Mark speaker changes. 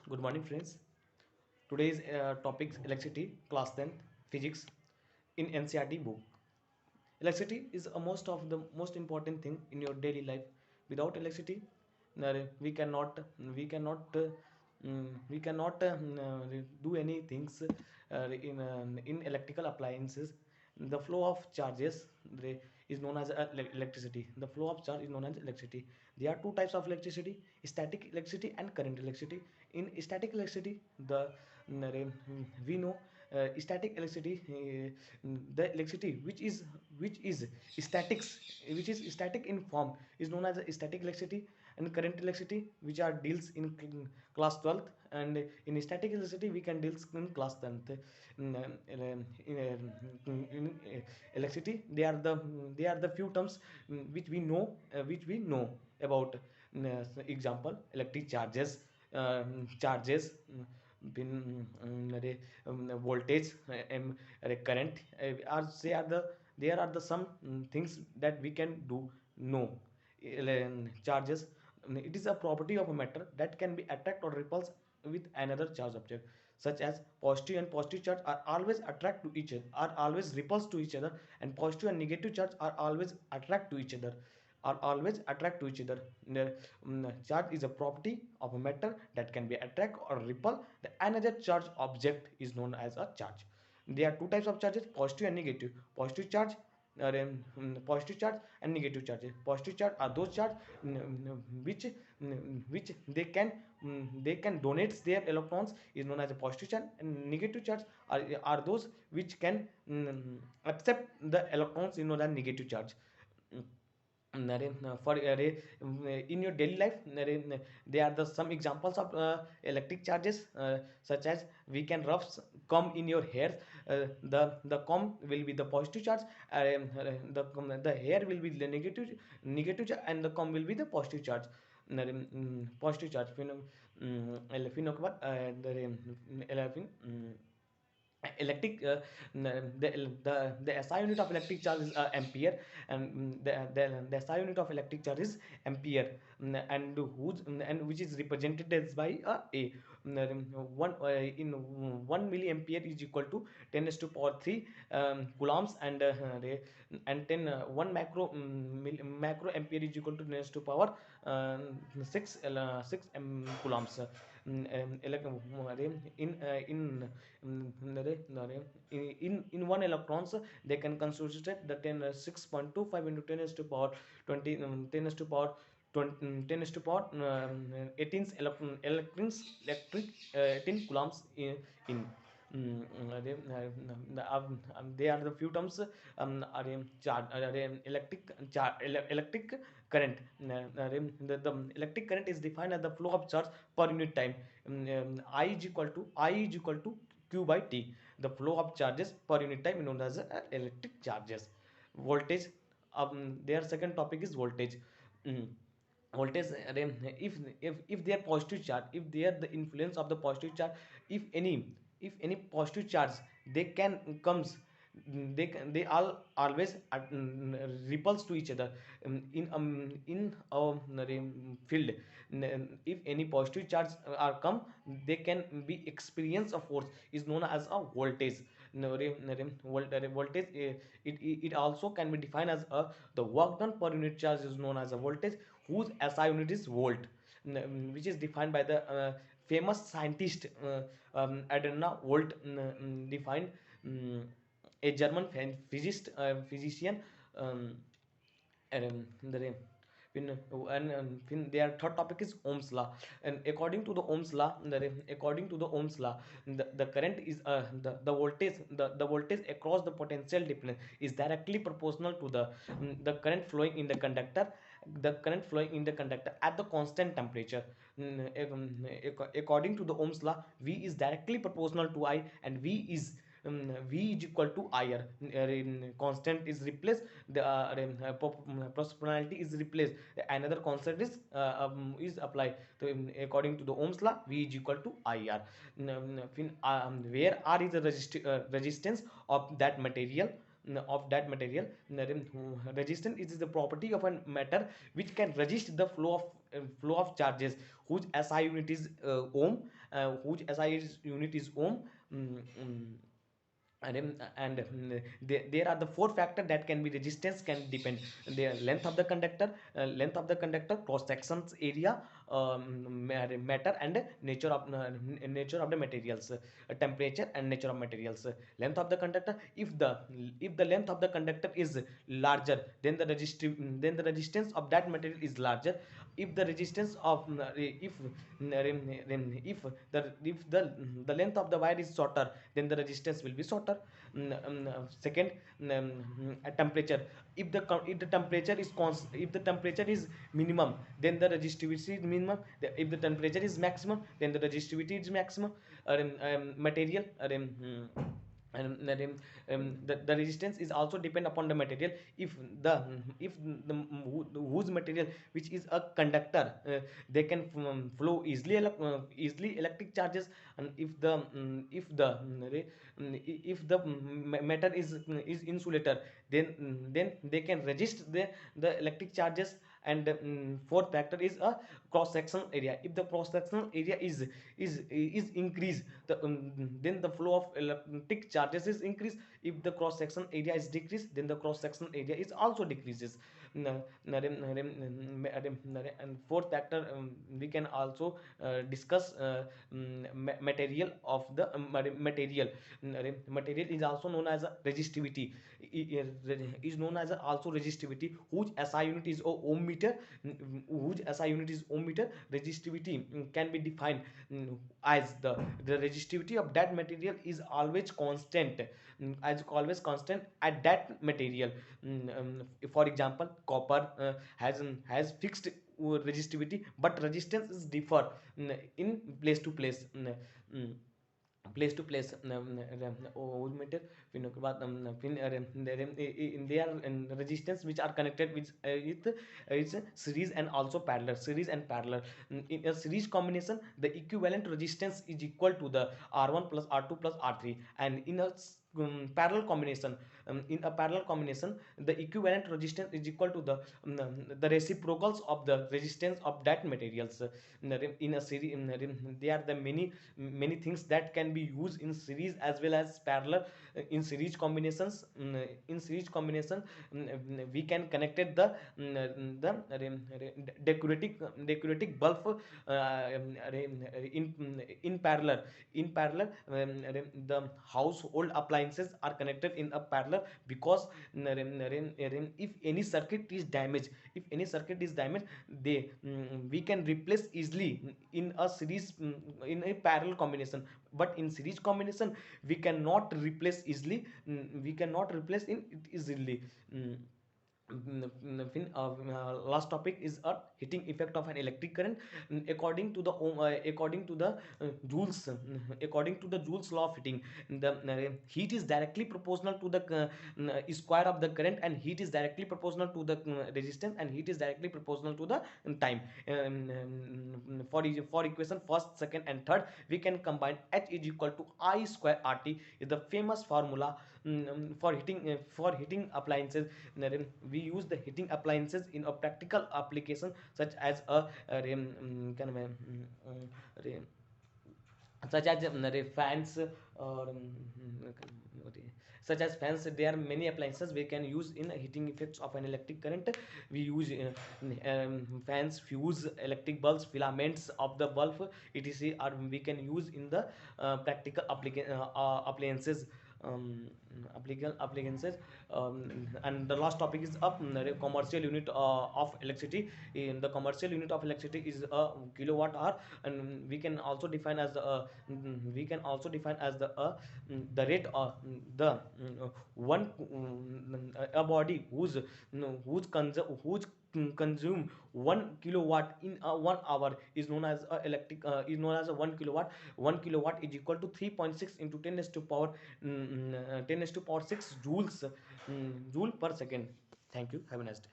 Speaker 1: Good morning, friends. Today's topic is electricity, class 10th, physics in NCRT book. Electricity is a most of the most important thing in your daily life. Without electricity, we cannot we cannot do any things in electrical appliances. The flow of charges is known as electricity. The flow of charge is known as electricity. There are two types of electricity: static electricity and current electricity. In static electricity, we know static electricity, the electricity which is statics, which is static in form, is known as static electricity. And current electricity, which are deals in class 12th, and in static electricity we can deals in class 10th. In electricity, they are the few terms which we know about. Example: electric charges, charges, voltage, current, are there are the some things that we can do. No. Charges, it is a property of a matter that can be attract or repulse with another charge object, such as positive and positive charge are always attract to each other, are always repulsed to each other, and positive and negative charge are always attract to each other, are always attract to each other. Charge is a property of a matter that can be attract or repel the another charge object, is known as a charge. There are two types of charges: positive and negative. Positive charge, positive charge and negative charges. Positive charge are those charge, which they can donate their electrons, is known as a positive charge, and negative charge are those which can accept the electrons, is known as negative charge. In your daily life, there are some examples of electric charges, such as we can rub comb in your hair. The comb will be the positive charge, the hair will be the negative charge, and the comb will be the positive charge. Positive charge, electric, the SI unit of electric charge is ampere, and the SI unit of electric charge is ampere. And which is represented as by a one in 1 milliampere is equal to 10 to power 3 coulombs, and 1 macro ampere is equal to 10 to power 6 coulombs. In one electrons, they can constitute the 6.25 into 10 to power 20, 10 to power 20, 10 to power 18 electric 18 coulombs in they are the few terms, are charge, electric current. The electric current is defined as the flow of charge per unit time. I is equal to q by t, the flow of charges per unit time, known as electric charges. Voltage, their second topic is voltage. Mm, Voltage, if they are positive charge, if they are the influence of the positive charge, if any positive charge, they can comes, they all always repulse to each other, in field. If any positive charge are come, they can be experience of force, is known as a voltage. Voltage, it also can be defined as a the work done per unit charge, is known as a voltage, whose SI unit is volt, which is defined by the famous scientist, Adorno. Volt defined, um, a German physician, um, and their third topic is Ohm's law. And according to the Ohm's law, the current is the voltage across the potential difference is directly proportional to the current flowing in the conductor, at the constant temperature. According to the Ohm's law, V is directly proportional to I, and V is equal to IR. Constant is replaced, the proportionality is replaced, another constant is applied. So according to the Ohm's law, V is equal to IR. Where R is the resistance of that material, resistance is the property of a matter which can resist the flow of flow of charges whose SI unit is ohm, whose unit is ohm. mm, mm, there are the four factors that can be resistance can depend the length of the conductor, cross sections area, matter, and nature of the materials, temperature and nature of materials. Length of the conductor, if the length of the conductor is larger, then then the resistance of that material is larger. If the resistance of if the length of the wire is shorter, then the resistance will be shorter. Second, temperature. If the temperature is if the temperature is minimum, then the resistivity is minimum. If the temperature is maximum, then the resistivity is maximum. Material the resistance is also depend upon the material. If the whose material which is a conductor, they can flow easily easily electric charges. And if the matter is insulator, then they can resist the electric charges. And fourth factor is a cross sectional area. If the cross sectional area is increased, then the flow of electric charges is increased. If the cross section area is decreased, then the cross section area is also decreases. And fourth factor, we can also discuss material of the material is also known as a resistivity. Is known as also resistivity, whose SI unit is ohm meter. Whose SI unit is ohm meter. Resistivity can be defined as the resistivity of that material is always constant, as always constant at that material. For example, copper has fixed resistivity, but resistance is differ in place to place. mm, place to place meter फिर उसके बाद they are resistance which are connected with its series and also parallel. Series and parallel. In a series combination, the equivalent resistance is equal to the R1 plus R2 plus R3. And in a parallel combination, the equivalent resistance is equal to the reciprocals of the resistance of that materials. In a series, there are the many things that can be used in series as well as parallel. In series combinations, we can connect it the decorative bulb in parallel. The household appliances are connected in a parallel because if any circuit is damaged, they we can replace easily in a series, in a parallel combination. But in series combination, we cannot replace easily. We cannot replace in it easily. Mm, Last topic is a heating effect of an electric current. According to the Joule's law of heating, the heat is directly proportional to the square of the current, and heat is directly proportional to the resistance, and heat is directly proportional to the time. For equation first, second, and third, we can combine H is equal to I square RT is the famous formula for heating appliances. We use the heating appliances in a practical application such as kind of a, such as fans, or such as fans. There are many appliances we can use in heating effects of an electric current. We use fans, fuse, electric bulbs, filaments of the bulb, etc, or we can use in the practical appliances. um, Appliances. And the last topic is up the commercial unit of electricity. In the commercial unit of electricity is a kilowatt hour. And we can also define as the rate of the one a body whose consume 1 kilowatt in 1 hour is known as is known as a 1 kilowatt. 1 kilowatt is equal to 3.6 into 10 to power 10 to power 6 joules, joule per second. Thank you. Have a nice day.